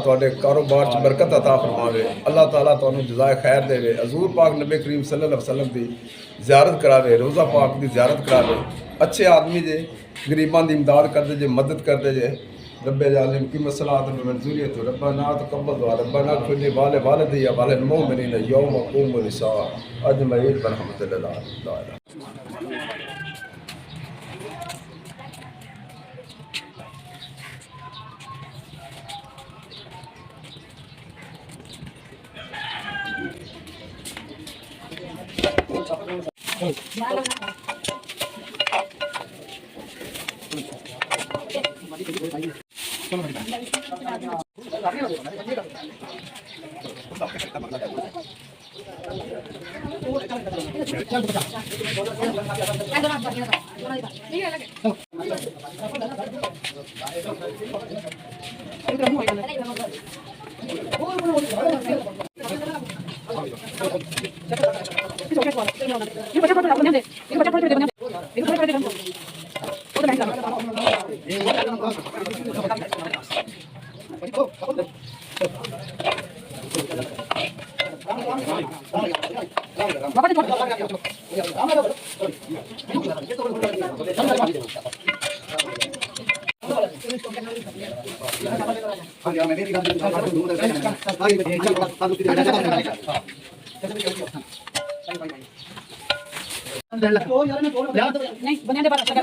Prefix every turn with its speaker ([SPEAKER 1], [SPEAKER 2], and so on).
[SPEAKER 1] ਤੁਹਾਡੇ ਕਾਰੋਬਾਰ 'ਚ ਬਰਕਤ ਅਤਾ ਫਰਮਾਵੇ। ਅੱਲਾਹ ਤਾਲਾ ਤੁਹਾਨੂੰ ਜਜ਼ਾਏ ਖੈਰ ਦੇਵੇ। ਹਜ਼ੂਰ ਪਾਕ नबी करीम सल्लल्लाहु अलैहि वसल्लम ਦੀ ਜ਼ਿਆਰਤ ਕਰਾਵੇ, ਰੋਜ਼ਾ ਪਾਕ ਦੀ ਜ਼ਿਆਰਤ ਕਰਾਵੇ। अच्छे आदमी जे, गरीबां ਦੀ इमदाद करते जे, मदद करते जे। रब्बे जालिम की मसलात में मंजूरी तो रब्बाना तकब्बल दुआ रब्बाना खुली वाले वालिदी या वाले मोमिनीन यौम यक़ूमुल हिसाब अजमईन बरहमतिल्लाह।
[SPEAKER 2] नहीं बनिया दे बात
[SPEAKER 3] चल